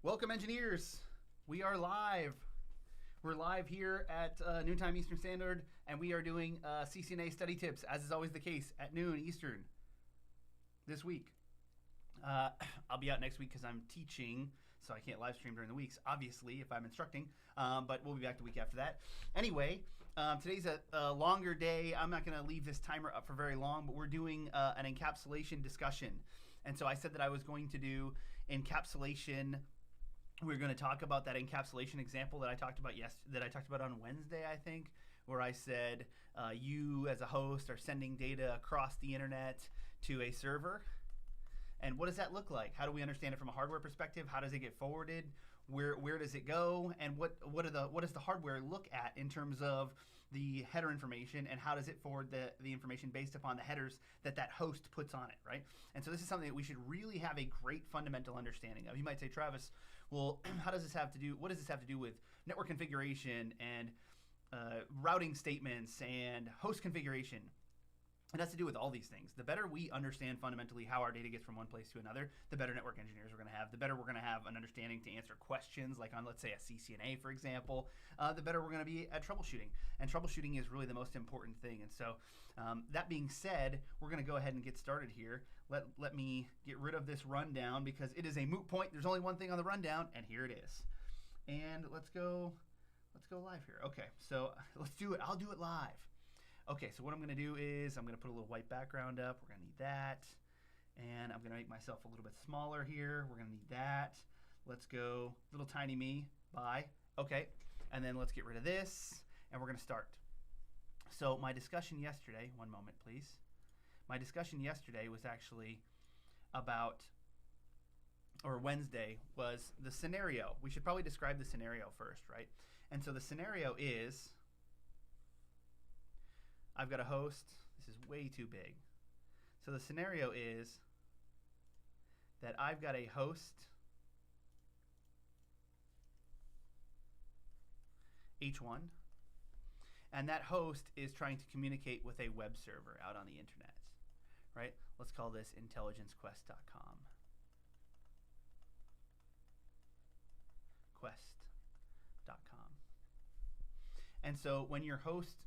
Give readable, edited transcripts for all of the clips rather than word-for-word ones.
Welcome, engineers. We are live. We're live here at noontime Eastern Standard, and we are doing CCNA study tips, as is always the case, at noon Eastern this week. I'll be out next week because I'm teaching, so I can't live stream during the weeks, obviously, if I'm instructing, but we'll be back the week after that. Anyway, today's a longer day. I'm not going to leave this timer up for very long, but we're doing an encapsulation discussion. And so I said that I was going to do encapsulation. We're going to talk about that encapsulation example that I talked about on Wednesday, I think, where I said you as a host are sending data across the internet to a server. And what does that look like? How do we understand it from a hardware perspective? How does it get forwarded? Where does it go? And what does the hardware look at in terms of the header information, and how does it forward the information based upon the headers that host puts on it, right? And so this is something that we should really have a great fundamental understanding of. You might say, Travis, well, what does this have to do with network configuration and routing statements and host configuration? It has to do with all these things. The better we understand fundamentally how our data gets from one place to another, the better network engineers we're going to have. The better we're going to have an understanding to answer questions, like on, let's say, a CCNA, for example. The better we're going to be at troubleshooting. And troubleshooting is really the most important thing. And so that being said, we're going to go ahead and get started here. Let me get rid of this rundown because it is a moot point. There's only one thing on the rundown, and here it is. And let's go live here. Okay, so let's do it. I'll do it live. Okay, so what I'm going to do is I'm going to put a little white background up. We're going to need that. And I'm going to make myself a little bit smaller here. We're going to need that. Let's go little tiny me. Bye. Okay, and then let's get rid of this, and we're going to start. So my discussion yesterday, one moment please. My discussion yesterday was actually about, or Wednesday, was the scenario. We should probably describe the scenario first, right? And so the scenario is, I've got a host. This is way too big. So the scenario is that I've got a host, H1, and that host is trying to communicate with a web server out on the internet, right? Let's call this intelligencequest.com. Quest.com. And so when your host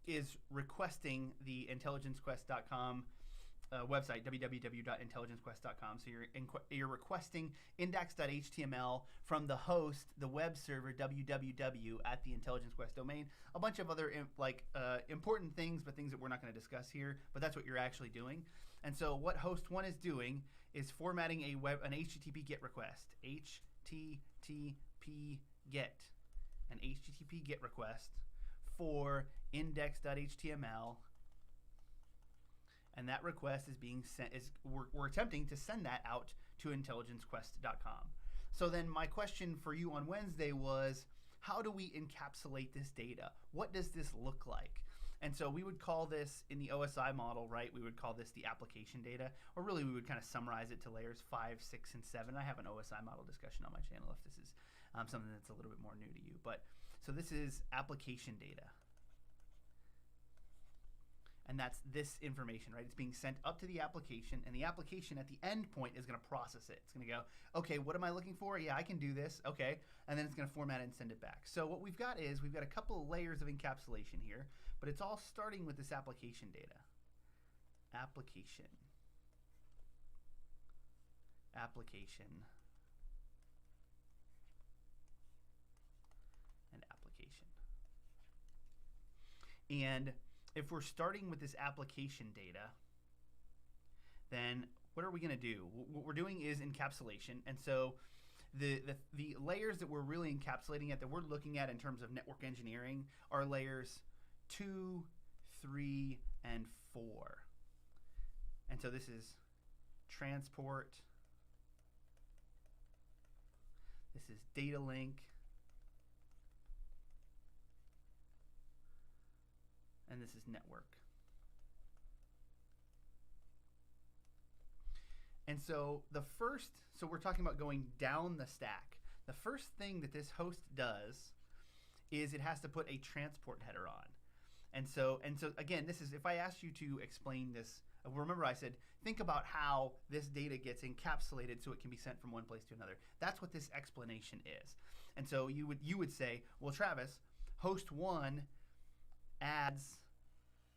is requesting the intelligencequest.com website, www.intelligencequest.com. So you're requesting index.html from the host, the web server, www at the IntelligenceQuest domain. A bunch of other important things, but things that we're not going to discuss here. But that's what you're actually doing. And so what host 1 is doing is formatting an HTTP GET request. HTTP GET. An HTTP GET request for index.html, and that request is being sent. We're attempting to send that out to intelligencequest.com. So then my question for you on Wednesday was, how do we encapsulate this data? What does this look like? And so we would call this, in the OSI model, right, we would call this the application data, or really we would kind of summarize it to layers 5, 6, and 7. I have an OSI model discussion on my channel if this is something that's a little bit more new to you. But so this is application data. And that's this information, right? It's being sent up to the application, and the application at the end point is going to process it. It's going to go, okay, what am I looking for? Yeah, I can do this. Okay. And then it's going to format it and send it back. So what we've got is we've got a couple of layers of encapsulation here, but it's all starting with this application data. Application. Application. And application. And if we're starting with this application data, then what are we going to do? What we're doing is encapsulation. And so the layers that we're really encapsulating at, that we're looking at in terms of network engineering, are layers 2, 3, and 4. And so this is transport. This is data link. And this is network. And so so we're talking about going down the stack. The first thing that this host does is it has to put a transport header on. And so again, this is, if I asked you to explain this Remember I said, think about how this data gets encapsulated so it can be sent from one place to another. That's what this explanation is. And so you would say, well, Travis, host 1 adds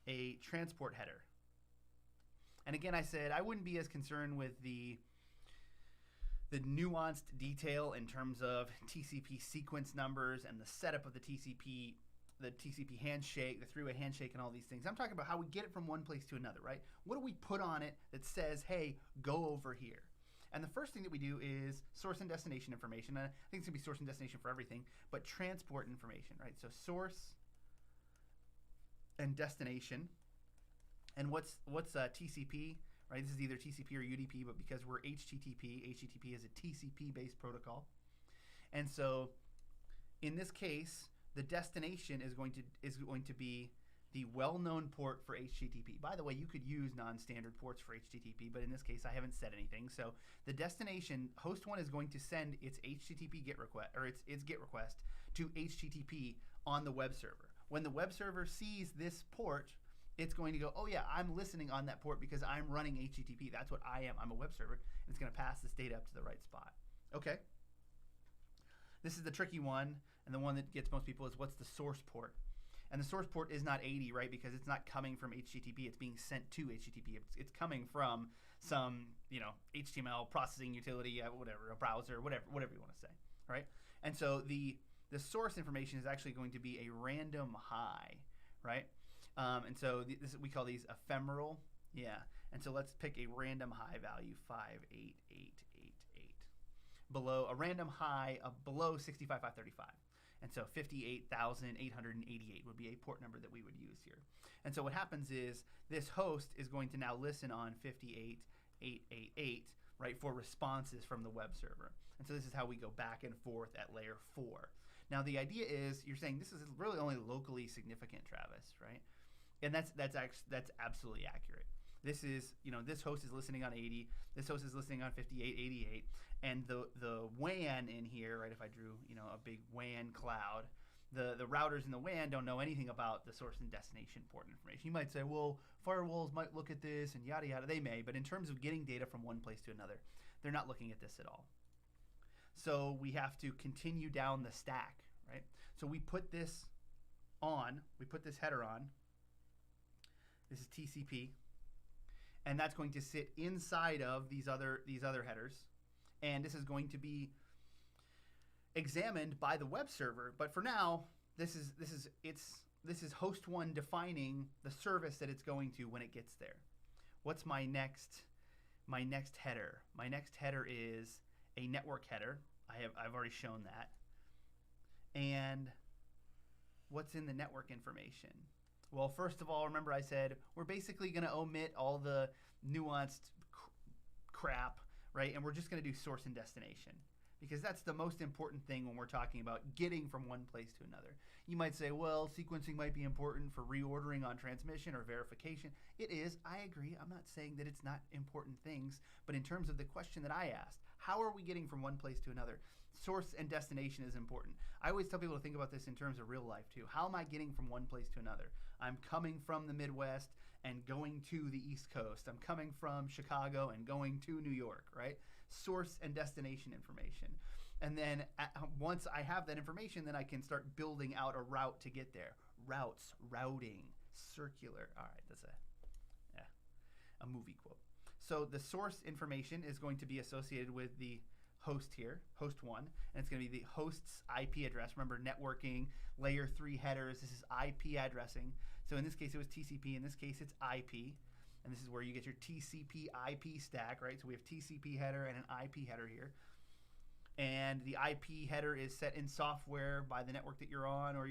a transport header. And again, I said I wouldn't be as concerned with the nuanced detail in terms of TCP sequence numbers and the setup of the TCP handshake, the three-way handshake, and all these things. I'm talking about how we get it from one place to another, right? What do we put on it that says, hey, go over here? And the first thing that we do is source and destination information. And I think it's going to be source and destination for everything, but transport information, right? So source and destination. And what's TCP, right? This is either TCP or UDP, but because we're HTTP is a TCP-based protocol. And so in this case, the destination is going to be the well-known port for HTTP. By the way, you could use non-standard ports for HTTP, but in this case, I haven't said anything. So the destination, host 1 is going to send its HTTP GET request, or its GET request to HTTP on the web server. When the web server sees this port, it's going to go, oh yeah, I'm listening on that port because I'm running HTTP. That's what I am. I'm a web server. And it's going to pass this data up to the right spot. Okay. This is the tricky one, and the one that gets most people is what's the source port? And the source port is not 80, right? Because it's not coming from HTTP. It's being sent to HTTP. It's coming from some, HTML processing utility, whatever, a browser, whatever you want to say, right? And so the source information is actually going to be a random high, right? And so we call these ephemeral. Yeah. And so let's pick a random high value, 58888. Below a random high of below 65535. And so 58,888 would be a port number that we would use here. And so what happens is this host is going to now listen on 58888, right, for responses from the web server. And so this is how we go back and forth at layer 4. Now the idea is you're saying this is really only locally significant, Travis, right? And that's absolutely accurate. This is, this host is listening on 80, this host is listening on 5888, and the WAN in here, right, if I drew, a big WAN cloud, the routers in the WAN don't know anything about the source and destination port information. You might say, well, firewalls might look at this and yada yada. They may, but in terms of getting data from one place to another, they're not looking at this at all. So we have to continue down the stack, right? So we put this header on. This is TCP, and that's going to sit inside of these other headers, and this is going to be examined by the web server. But for now, this is host 1 defining the service that it's going to when it gets there. What's my next header? My next header is a network header. I've already shown that. And what's in the network information? Well, first of all, remember I said we're basically going to omit all the nuanced crap, right? And we're just going to do source and destination, because that's the most important thing when we're talking about getting from one place to another. You might say, well, sequencing might be important for reordering on transmission or verification. It is. I agree. I'm not saying that it's not important things, but in terms of the question that I asked, how are we getting from one place to another? Source and destination is important. I always tell people to think about this in terms of real life too. How am I getting from one place to another? I'm coming from the Midwest and going to the East Coast. I'm coming from Chicago and going to New York, right? Source and destination information. And then once I have that information, then I can start building out a route to get there. Routes, routing, circular. All right, that's a movie quote. So the source information is going to be associated with the host here, host 1, and it's going to be the host's IP address. Remember, networking, layer 3 headers, this is IP addressing. So in this case, it was TCP. In this case, it's IP. And this is where you get your TCP IP stack, right? So we have TCP header and an IP header here. And the IP header is set in software by the network that you're on, or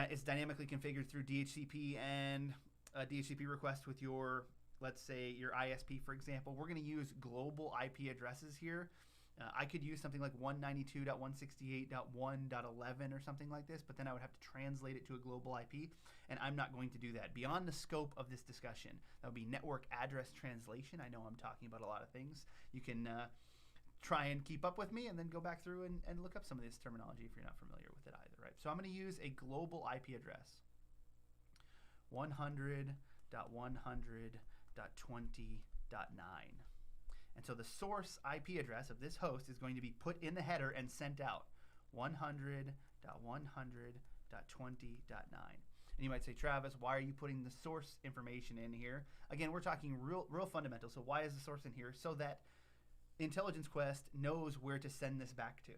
it's dynamically configured through DHCP and a DHCP request with your, let's say, your ISP, for example. We're going to use global IP addresses here. I could use something like 192.168.1.11 or something like this, but then I would have to translate it to a global IP, and I'm not going to do that. Beyond the scope of this discussion, that would be network address translation. I know I'm talking about a lot of things. You can try and keep up with me and then go back through and look up some of this terminology if you're not familiar with it either, right? So I'm going to use a global IP address, 100.168.1.11. And so the source IP address of this host is going to be put in the header and sent out, 100.100.20.9. And you might say, Travis, why are you putting the source information in here? Again, we're talking real fundamental. So why is the source in here? So that Intelligence Quest knows where to send this back to.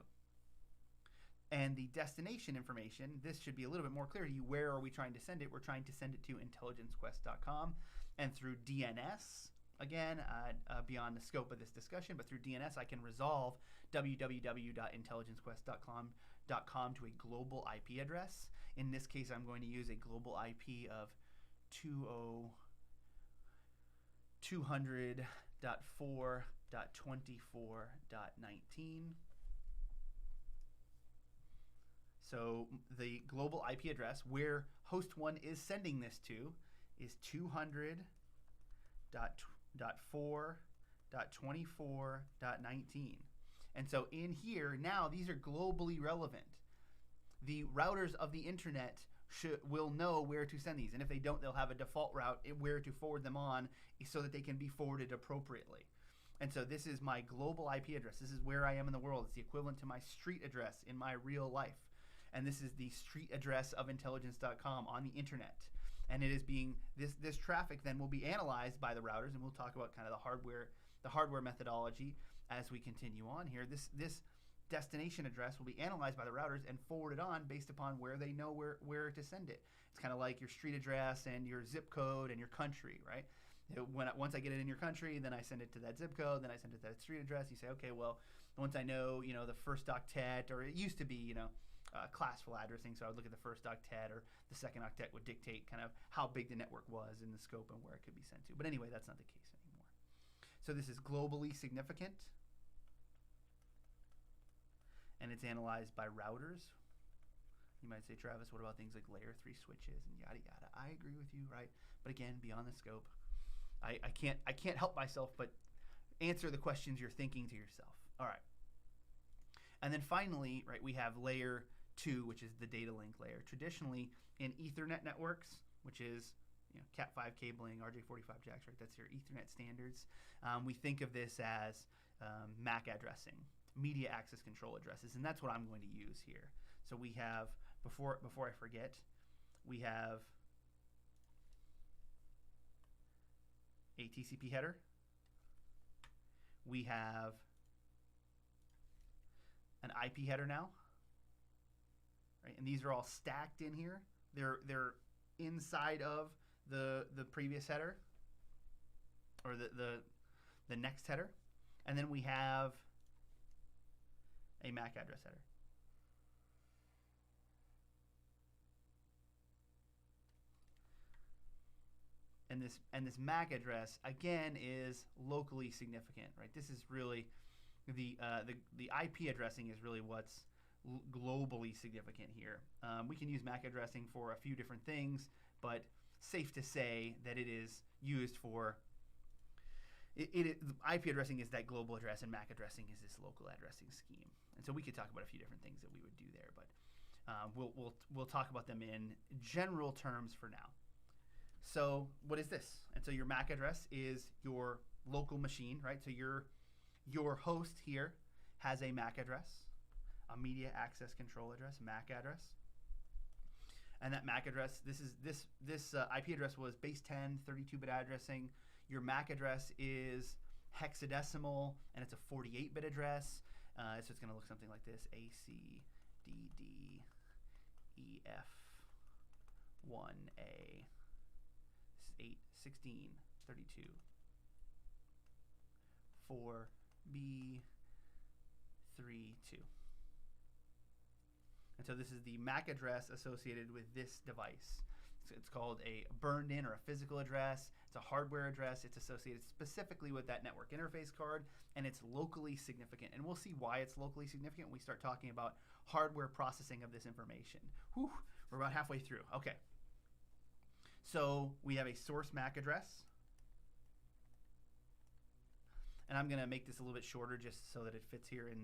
And the destination information, this should be a little bit more clear to you. Where are we trying to send it? We're trying to send it to intelligencequest.com. And through DNS, again, beyond the scope of this discussion, but through DNS, I can resolve www.intelligencequest.com to a global IP address. In this case, I'm going to use a global IP of 200.4.24.19. So the global IP address where host 1 is sending this to is 200.4.24.19. And so in here, now these are globally relevant. The routers of the internet will know where to send these. And if they don't, they'll have a default route where to forward them on so that they can be forwarded appropriately. And so this is my global IP address. This is where I am in the world. It's the equivalent to my street address in my real life. And this is the street address of intelligence.com on the internet. And it is being, this traffic then will be analyzed by the routers, and we'll talk about kind of the hardware methodology as we continue on here. This destination address will be analyzed by the routers and forwarded on based upon where they know where to send it. It's kind of like your street address and your zip code and your country, right? Once I get it in your country, then I send it to that zip code, then I send it to that street address. You say, okay, well, once I know, the first octet, or it used to be, classful addressing, so I would look at the first octet, or the second octet would dictate kind of how big the network was in the scope and where it could be sent to. But anyway, that's not the case anymore. So this is globally significant, and it's analyzed by routers. You might say, Travis, what about things like layer 3 switches and yada yada? I agree with you, right? But again, beyond the scope, I can't help myself but answer the questions you're thinking to yourself. All right. And then finally, right, we have layer 2, which is the data link layer. Traditionally, in Ethernet networks, which is Cat5 cabling, RJ45 jacks, right? That's your Ethernet standards. We think of this as MAC addressing, media access control addresses, and that's what I'm going to use here. So we have, before I forget, we have a TCP header. We have an IP header now, right? And these are all stacked in here. They're inside of the previous header, or the next header, and then we have a MAC address header. And this MAC address again is locally significant, right? This is really the IP addressing is really what's globally significant here. We can use MAC addressing for a few different things, but safe to say that it is used for IP addressing is that global address, and MAC addressing is this local addressing scheme. And so we could talk about a few different things that we would do there, but we'll talk about them in general terms for now. So what is this? And so your MAC address is your local machine, right? So your host here has a MAC address, a media access control address, MAC address. And that MAC address, this IP address was base 10, 32-bit addressing. Your MAC address is hexadecimal, and it's a 48-bit address. So it's going to look something like this: ACDDEF1A 8 16 32 4B 3 2. And so this is the MAC address associated with this device. It's called a burned in or a physical address. It's a hardware address. It's associated specifically with that network interface card, and it's locally significant. And we'll see why it's locally significant when we start talking about hardware processing of this information. Whew, we're about halfway through. Okay. So we have a source MAC address. And I'm going to make this a little bit shorter just so that it fits here in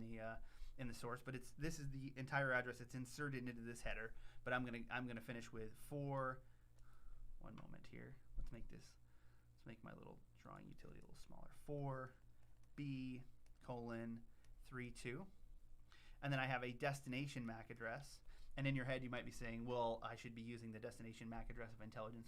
the source, but this is the entire address that's inserted into this header. But I'm gonna finish with one moment here. Let's make my little drawing utility a little smaller. 4B:32. And then I have a destination MAC address. And in your head, you might be saying, well, I should be using the destination MAC address of the Intelligence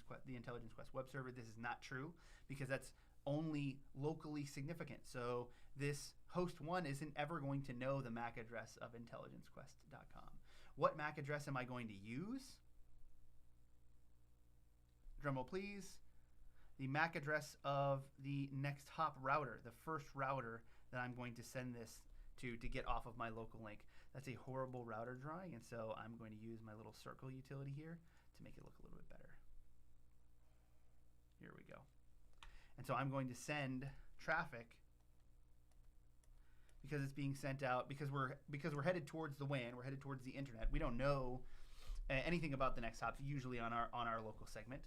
Quest web server. This is not true, because that's only locally significant. So this host 1 isn't ever going to know the MAC address of intelligencequest.com. What MAC address am I going to use? Drumroll, please. The MAC address of the next hop router, the first router that I'm going to send this to get off of my local link. That's a horrible router drawing, and so I'm going to use my little circle utility here to make it look a little bit better. Here we go. And so I'm going to send traffic, because it's being sent out, because we're headed towards the WAN, we're headed towards the internet. We don't know anything about the next hops usually on our local segment.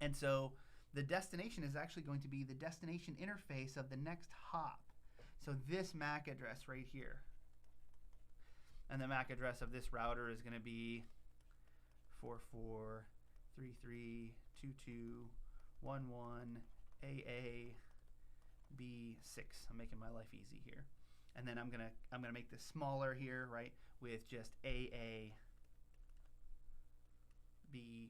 And so the destination is actually going to be the destination interface of the next hop. So this MAC address right here. And the MAC address of this router is going to be 44332211AA B6. I'm making my life easy here. And then I'm gonna make this smaller here, right, with just AA B6.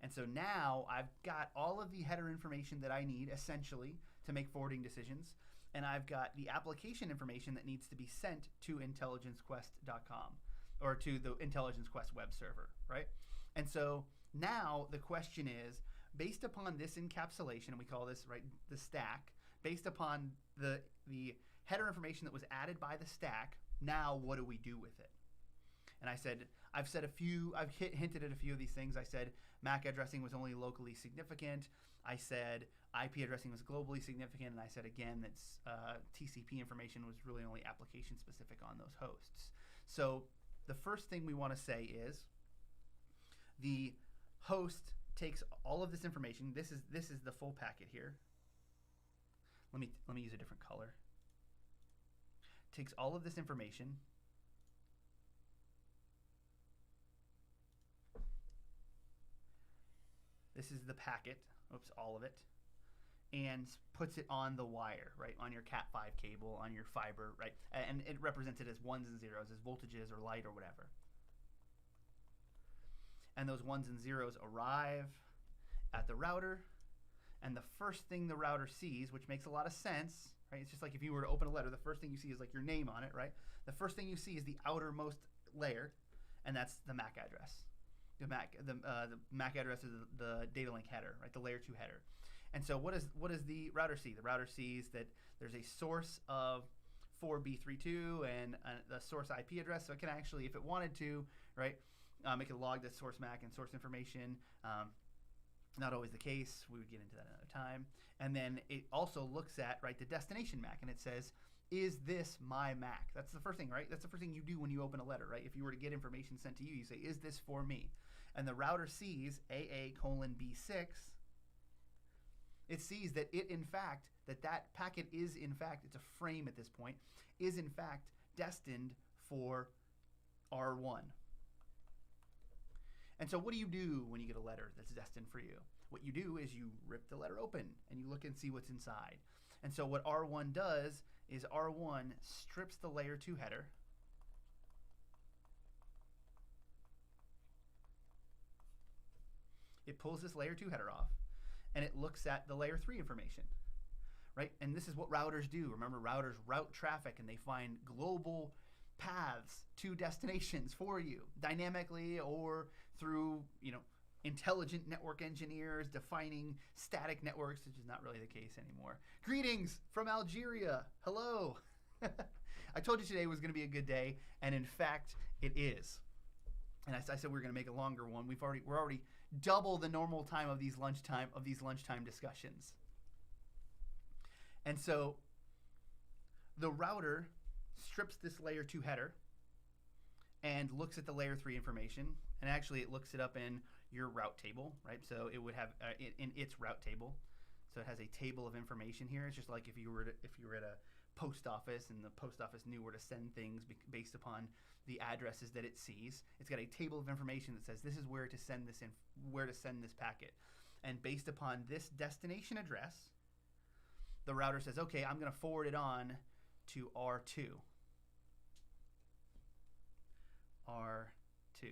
And so now I've got all of the header information that I need, essentially, to make forwarding decisions. And I've got the application information that needs to be sent to intelligencequest.com, or to the Intelligence Quest web server, right? And so now the question is, based upon this encapsulation, and we call this, right, the stack, based upon the header information that was added by the stack, now what do we do with it? And I've hinted at a few of these things. I said MAC addressing was only locally significant. I said IP addressing was globally significant. And I said again that TCP information was really only application specific on those hosts. So the first thing we want to say is the host takes all of this information. This is the full packet here. Let me use a different color. Takes all of this information. This is the packet, oops, all of it, and puts it on the wire, right, on your Cat5 cable, on your fiber, right, and it represents it as ones and zeros, as voltages or light or whatever. And those ones and zeros arrive at the router, and the first thing the router sees, which makes a lot of sense, right, it's just like if you were to open a letter, the first thing you see is like your name on it, right? The first thing you see is the outermost layer, and that's the MAC address. The MAC address is the data link header, right? The layer 2 header. And so what does the router see? The router sees that there's a source of 4B32 and the source IP address. So it can actually, if it wanted to, right, it could log the source MAC and source information. Not always the case. We would get into that another time. And then it also looks at, right, the destination MAC, and it says, is this my MAC? That's the first thing, right? That's the first thing you do when you open a letter, right? If you were to get information sent to you, you say, is this for me? And the router sees AA:B6. It sees that it, in fact, that packet is, in fact, it's a frame at this point, is, in fact, destined for R1. And so what do you do when you get a letter that's destined for you? What you do is you rip the letter open and you look and see what's inside. And so what R1 does is R1 strips the layer 2 header. It pulls this layer 2 header off, and it looks at the layer 3 information, right? And this is what routers do. Remember, routers route traffic, and they find global paths to destinations for you, dynamically or through, intelligent network engineers defining static networks, which is not really the case anymore. Greetings from Algeria. Hello. I told you today was going to be a good day, and in fact, it is. And I said we were going to make a longer one. We're already double the normal time of these lunchtime discussions. And so the router strips this layer 2 header and looks at the layer 3 information, and actually it looks it up in your route table, right? So it would have in its route table. So it has a table of information here. It's just like if you were at a post office, and the post office knew where to send things based upon the addresses that it sees. It's got a table of information that says this is where to send this where to send this packet. And based upon this destination address, the router says, okay, I'm going to forward it on to R2. R2.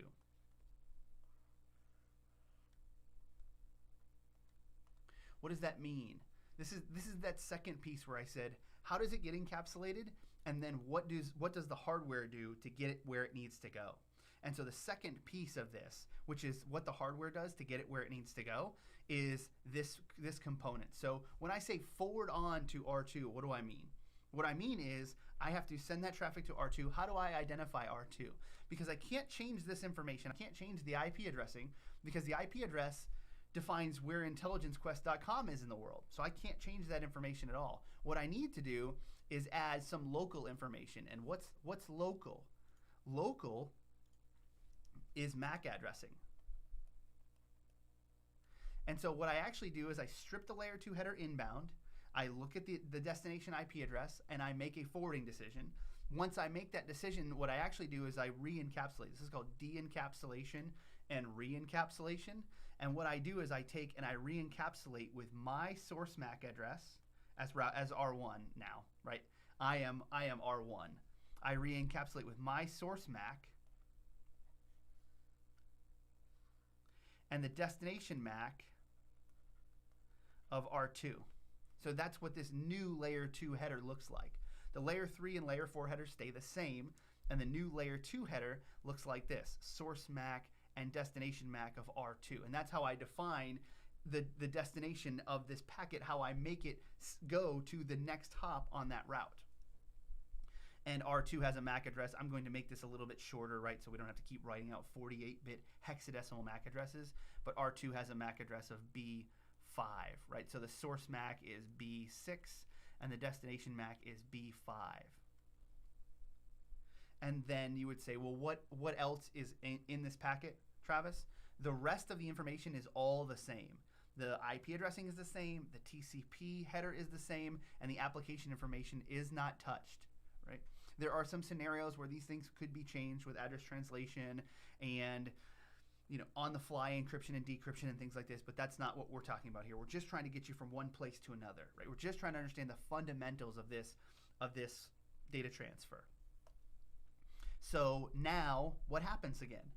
What does that mean? This is that second piece where I said, how does it get encapsulated? And then what does the hardware do to get it where it needs to go? And so the second piece of this, which is what the hardware does to get it where it needs to go, is this component. So when I say forward on to R2, what do I mean? What I mean is I have to send that traffic to R2. How do I identify R2? Because I can't change this information. I can't change the IP addressing because the IP address defines where intelligencequest.com is in the world. So I can't change that information at all. What I need to do is add some local information. And what's local? Local is MAC addressing. And so what I actually do is I strip the layer 2 header inbound, I look at the destination IP address, and I make a forwarding decision. Once I make that decision, what I actually do is I re-encapsulate. This is called de-encapsulation and re-encapsulation. And what I do is I take and I re-encapsulate with my source MAC address as R1 now, right? I am R1. I re-encapsulate with my source MAC and the destination MAC of R2. So that's what this new layer 2 header looks like. The layer 3 and layer 4 headers stay the same, and the new layer 2 header looks like this: source MAC and destination MAC of R2. And that's how I define the destination of this packet, how I make it go to the next hop on that route. And R2 has a MAC address. I'm going to make this a little bit shorter, right, so we don't have to keep writing out 48-bit hexadecimal MAC addresses. But R2 has a MAC address of B5, right? So the source MAC is B6, and the destination MAC is B5. And then you would say, well, what else is in this packet, Travis? The rest of the information is all the same. The IP addressing is the same, the TCP header is the same, and the application information is not touched, right? There are some scenarios where these things could be changed with address translation and on-the-fly encryption and decryption and things like this, but that's not what we're talking about here. We're just trying to get you from one place to another, right? We're just trying to understand the fundamentals of this data transfer. So now, what happens again?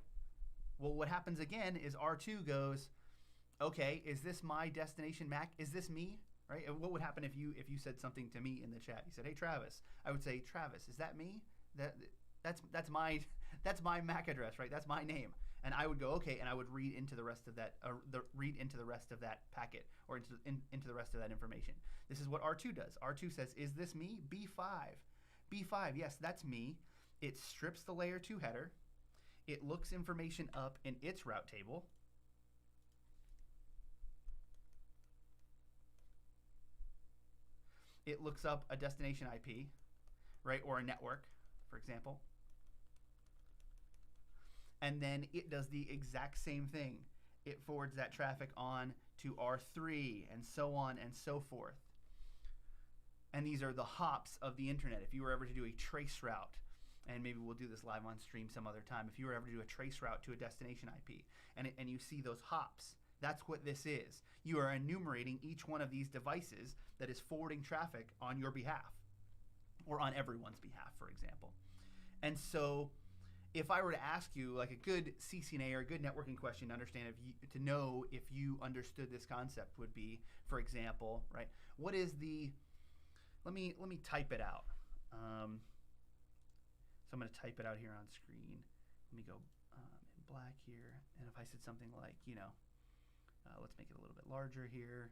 Well, what happens again is R2 goes, okay, is this my destination MAC? Is this me? Right? And what would happen if you said something to me in the chat? You said, "Hey, Travis." I would say, "Travis, is that me? That's my MAC address, right? That's my name." And I would go, "Okay," and I would read into the rest of that, read into the rest of that packet, or into the rest of that information. This is what R2 does. R2 says, "Is this me? B5, B5. Yes, that's me." It strips the layer 2 header. It looks information up in its route table. It looks up a destination IP, right, or a network, for example. And then it does the exact same thing. It forwards that traffic on to R3 and so on and so forth. And these are the hops of the internet. If you were ever to do a trace route, and maybe we'll do this live on stream some other time, if you were ever to do a trace route to a destination IP and you see those hops, that's what this is. You are enumerating each one of these devices that is forwarding traffic on your behalf, or on everyone's behalf, for example. And so if I were to ask you like a good CCNA or a good networking question to understand to know if you understood this concept would be, for example, right, what is the, let me type it out. So I'm going to type it out here on screen. Let me go in black here. And if I said something like, let's make it a little bit larger here.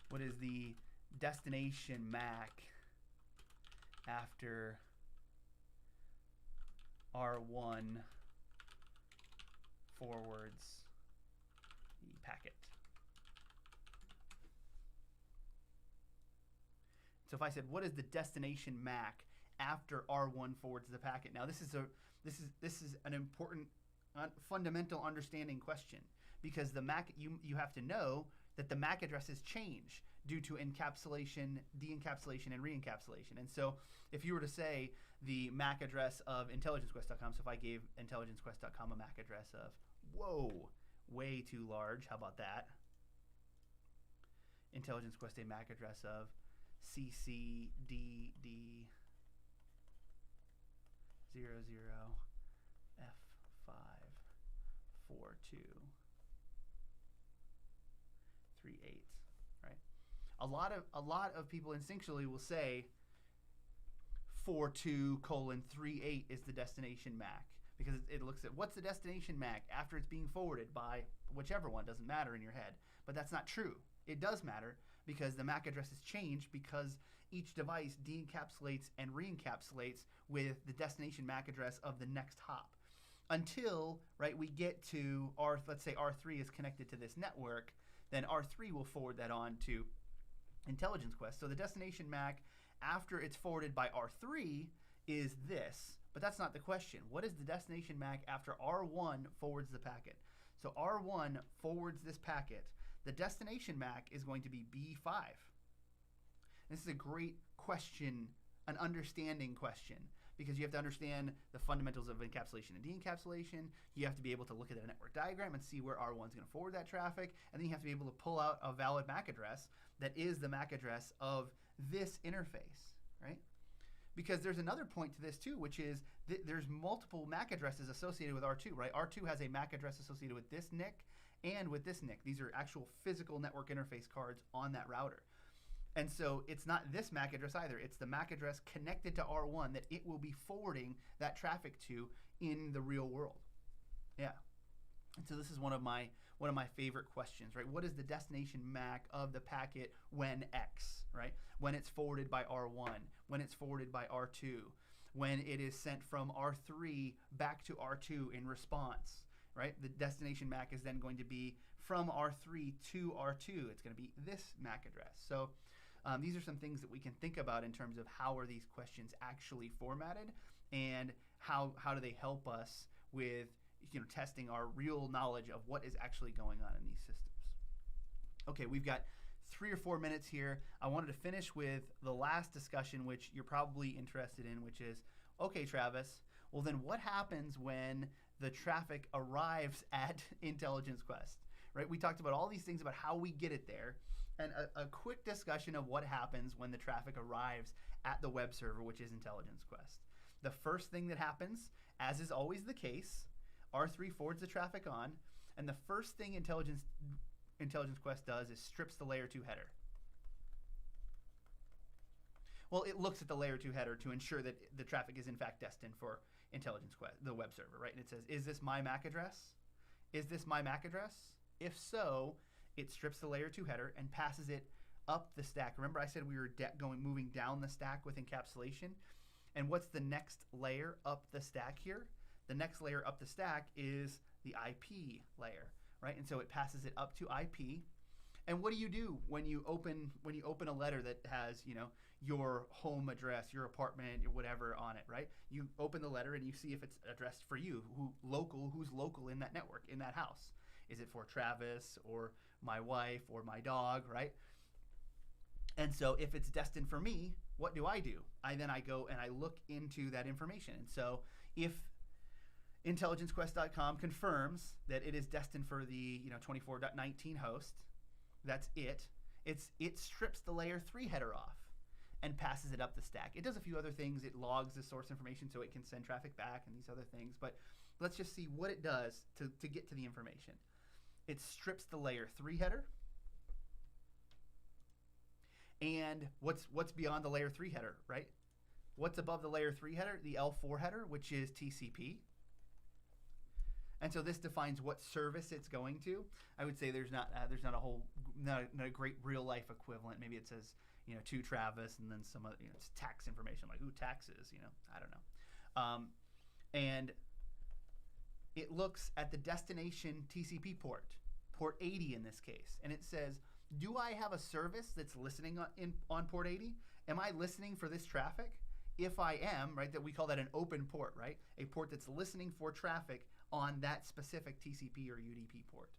What is the destination MAC after R1 forwards the packet? So if I said, what is the destination MAC after R1 forwards the packet? Now this is an important fundamental understanding question, because the MAC, you have to know that the MAC addresses change. due to encapsulation, de-encapsulation, and re-encapsulation. And so if you were to say the MAC address of intelligencequest.com, so if I gave intelligencequest.com a MAC address of, whoa, way too large, how about that? Intelligence Quest a MAC address of CCDD00F542. Right? A lot of people instinctually will say 42:38 is the destination MAC, because it looks at what's the destination MAC after it's being forwarded by whichever one. Doesn't matter in your head, but that's not true. It does matter, because the MAC address has changed because each device de-encapsulates and re-encapsulates with the destination MAC address of the next hop, until, right, we get to let's say R3 is connected to this network. Then R3 will forward that on to Intelligence Quest. So the destination MAC after it's forwarded by R3 is this, but that's not the question. What is the destination MAC after R1 forwards the packet? So R1 forwards this packet. The destination MAC is going to be B5. This is a great question, an understanding question, because you have to understand the fundamentals of encapsulation and de-encapsulation. You have to be able to look at the network diagram and see where R1 is going to forward that traffic, and then you have to be able to pull out a valid MAC address that is the MAC address of this interface, right? Because there's another point to this too, which is there's multiple MAC addresses associated with R2, right? R2 has a MAC address associated with this NIC and with this NIC. These are actual physical network interface cards on that router. And so it's not this MAC address either. It's the MAC address connected to R1 that it will be forwarding that traffic to in the real world. Yeah. And so this is one of my favorite questions, right? What is the destination MAC of the packet when X, right? When it's forwarded by R1, when it's forwarded by R2, when it is sent from R3 back to R2 in response, right? The destination MAC is then going to be from R3 to R2. It's going to be this MAC address. So these are some things that we can think about in terms of how are these questions actually formatted, and how do they help us with testing our real knowledge of what is actually going on in these systems. Okay, we've got 3 or 4 minutes here. I wanted to finish with the last discussion, which you're probably interested in, which is, okay, Travis, well then what happens when the traffic arrives at Intelligence Quest, right? We talked about all these things about how we get it there, and a quick discussion of what happens when the traffic arrives at the web server, which is Intelligence Quest. The first thing that happens, as is always the case, R3 forwards the traffic on, and the first thing Intelligence Quest does is strips the layer 2 header. Well, it looks at the layer 2 header to ensure that the traffic is in fact destined for Intelligence Quest, the web server, right? And it says, is this my MAC address? Is this my MAC address? If so, it strips the layer 2 header and passes it up the stack. Remember I said we were moving down the stack with encapsulation? And what's the next layer up the stack here? The next layer up the stack is the IP layer, right? And so it passes it up to IP. And what do you do when you open a letter that has, your home address, your apartment, or whatever on it, right? You open the letter and you see if it's addressed for you, who's local in that network, in that house. Is it for Travis or my wife or my dog, right? And so if it's destined for me, what do? I go and I look into that information. And so if IntelligenceQuest.com confirms that it is destined for the 24.19 host, that's it. It strips the layer 3 header off and passes it up the stack. It does a few other things. It logs the source information so it can send traffic back and these other things. But let's just see what it does to get to the information. It strips the layer 3 header. And what's beyond the layer 3 header, right? What's above the layer 3 header? The L4 header, which is TCP. And so this defines what service it's going to. I would say there's not a great real life equivalent. Maybe it says to Travis, and then some other it's tax information, like taxes. I don't know. And it looks at the destination TCP port 80 in this case, and it says, do I have a service that's listening on port 80? Am I listening for this traffic? If I am, right, that we call that an open port, right? A port that's listening for traffic on that specific TCP or UDP port.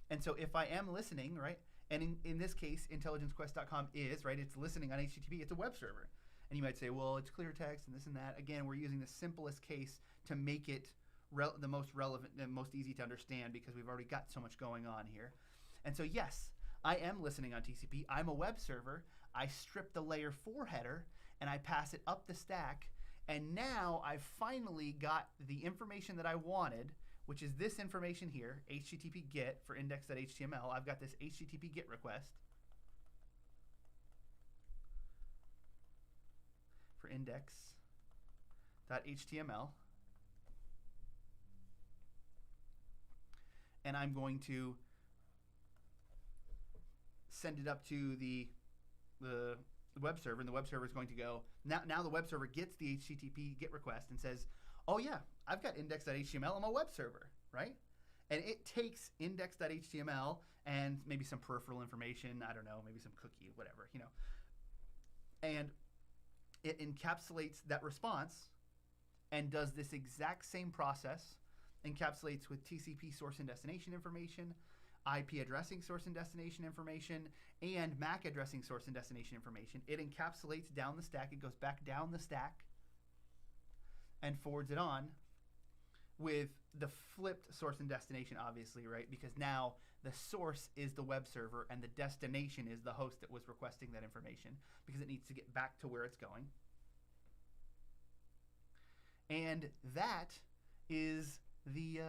And so if I am listening, right, And in this case, intelligencequest.com is, right, it's listening on HTTP. It's a web server. And you might say, well, it's clear text and this and that. Again, we're using the simplest case to make it the most relevant and most easy to understand because we've already got so much going on here. And so, yes, I am listening on TCP. I'm a web server. I strip the layer 4 header and I pass it up the stack. And now I've finally got the information that I wanted, which is this information here, HTTP GET for index.html. I've got this HTTP GET request for index.html. And I'm going to send it up to the web server, and the web server is going to go, now the web server gets the HTTP GET request and says, oh yeah, I've got index.html, I'm a web server, right? And it takes index.html and maybe some peripheral information, I don't know, maybe some cookie, whatever, you know, and it encapsulates that response and does this exact same process, encapsulates with TCP source and destination information, IP addressing source and destination information, and MAC addressing source and destination information. It encapsulates down the stack. It goes back down the stack and forwards it on with the flipped source and destination, obviously, right? Because now the source is the web server and the destination is the host that was requesting that information because it needs to get back to where it's going. And that is the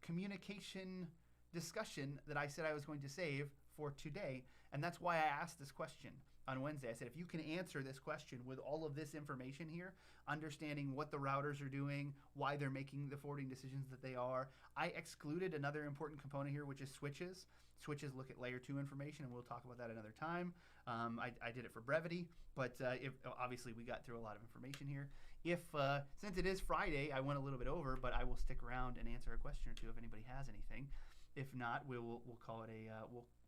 communication discussion that I said I was going to save for today. And that's why I asked this question on Wednesday. I said, if you can answer this question with all of this information here, understanding what the routers are doing, why they're making the forwarding decisions that they are. I excluded another important component here, which is switches. Switches look at layer 2 information, and we'll talk about that another time. I did it for brevity, but obviously we got through a lot of information here. Since it is Friday, I went a little bit over, but I will stick around and answer a question or two if anybody has anything. If not, we'll call it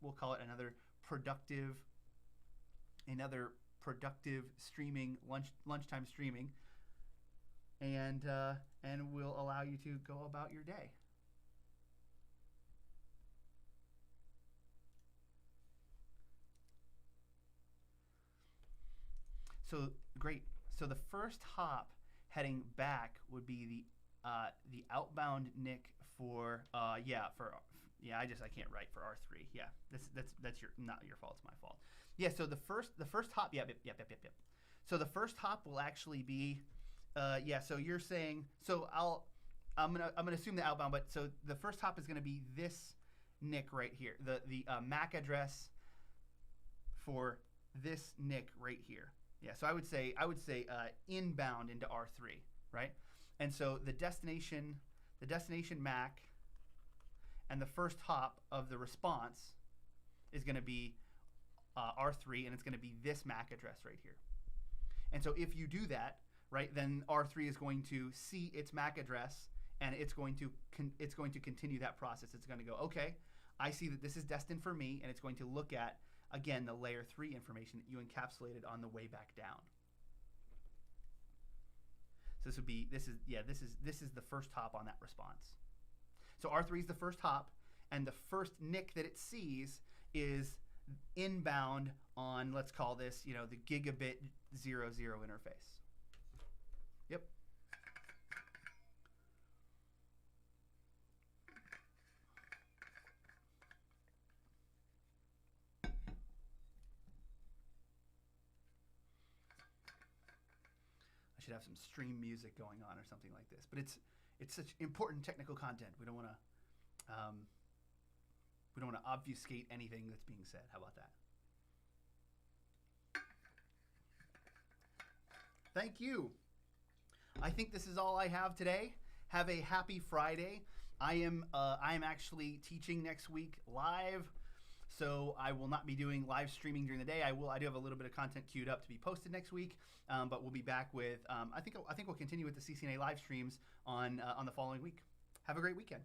we'll call it another productive streaming lunchtime streaming, and we'll allow you to go about your day. So great. So the first hop heading back would be the outbound NIC for I can't write for R3. Yeah, that's not your fault. It's my fault. Yeah. So the first hop. Yep. So the first hop will actually be So you're saying I'm gonna assume the outbound, but so the first hop is gonna be this NIC right here. The MAC address for this NIC right here. Yeah, so I would say inbound into R3, right? And so the destination MAC and the first hop of the response is going to be R3, and it's going to be this MAC address right here. And so if you do that, right, then R3 is going to see its MAC address, and it's going to continue that process. It's going to go, okay, I see that this is destined for me, and it's going to look at, again, the layer 3 information that you encapsulated on the way back down. So this is the first hop on that response. So R3 is the first hop, and the first NIC that it sees is inbound on, let's call this, the gigabit 00 interface. Yep. Should have some stream music going on or something like this, but it's such important technical content. We don't want to obfuscate anything that's being said. How about that? Thank you. I think this is all I have today. Have a happy Friday. I am actually teaching next week live. So I will not be doing live streaming during the day. I do have a little bit of content queued up to be posted next week, but we'll be back with. I think we'll continue with the CCNA live streams on the following week. Have a great weekend.